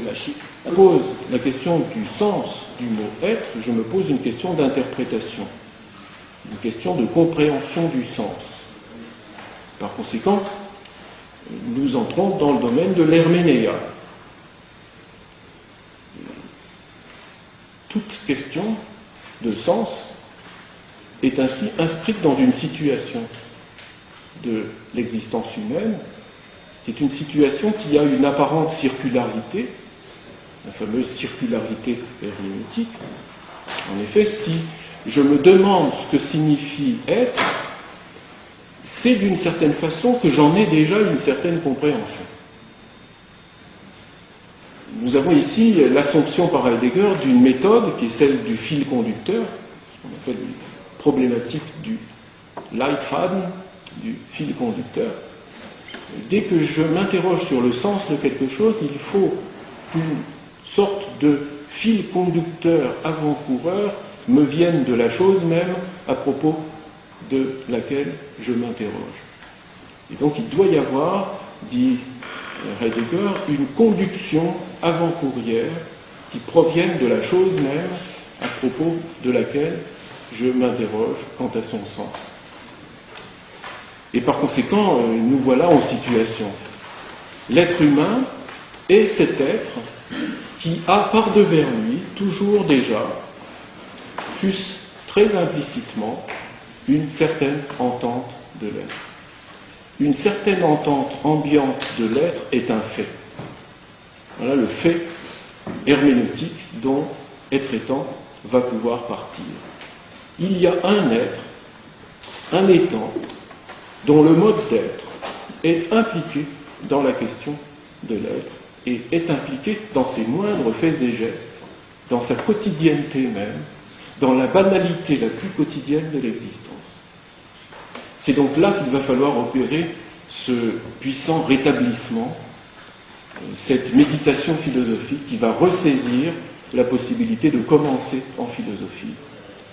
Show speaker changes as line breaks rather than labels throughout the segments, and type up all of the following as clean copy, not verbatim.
problématique. Je pose la question du sens du mot « être », je me pose une question d'interprétation, une question de compréhension du sens. Par conséquent, nous entrons dans le domaine de l'herménéia. Toute question de sens est ainsi inscrite dans une situation de l'existence humaine, qui est une situation qui a une apparente circularité, la fameuse circularité herméneutique. En effet, si je me demande ce que signifie être, c'est d'une certaine façon que j'en ai déjà une certaine compréhension. Nous avons ici l'assomption par Heidegger d'une méthode qui est celle du fil conducteur, ce qu'on appelle une problématique du Leitfaden, du fil conducteur. Dès que je m'interroge sur le sens de quelque chose, il faut qu'une sorte de fil conducteur avant-coureur me vienne de la chose même à propos de laquelle je m'interroge. Et donc il doit y avoir, dit Heidegger, une conduction avant-courrière qui provienne de la chose même à propos de laquelle je m'interroge quant à son sens. Et par conséquent, nous voilà en situation. L'être humain est cet être qui a par-devers lui toujours déjà, fût-ce très implicitement, une certaine entente de l'être. Une certaine entente ambiante de l'être est un fait. Voilà le fait herméneutique dont être étant va pouvoir partir. Il y a un être, un étant, dont le mode d'être est impliqué dans la question de l'être et est impliqué dans ses moindres faits et gestes, dans sa quotidienneté même, dans la banalité la plus quotidienne de l'existence. C'est donc là qu'il va falloir opérer ce puissant rétablissement, cette méditation philosophique qui va ressaisir la possibilité de commencer en philosophie,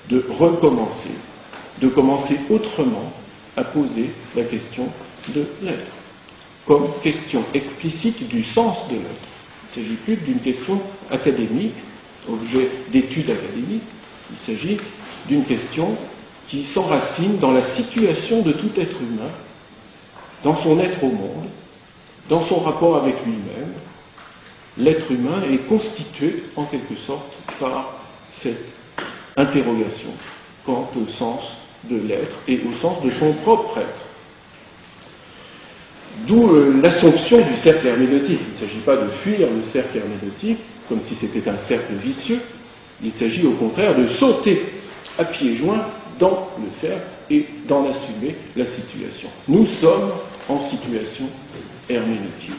de recommencer, de commencer autrement à poser la question de l'être, comme question explicite du sens de l'être. Il ne s'agit plus d'une question académique, objet d'études académiques, il s'agit d'une question qui s'enracine dans la situation de tout être humain, dans son être au monde, dans son rapport avec lui-même. L'être humain est constitué, en quelque sorte, par cette interrogation quant au sens de l'être et au sens de son propre être. D'où l'assomption du cercle herméneutique. Il ne s'agit pas de fuir le cercle herméneutique comme si c'était un cercle vicieux, il s'agit au contraire de sauter à pieds joints dans le cercle et d'en assumer la situation. Nous sommes en situation herméneutique.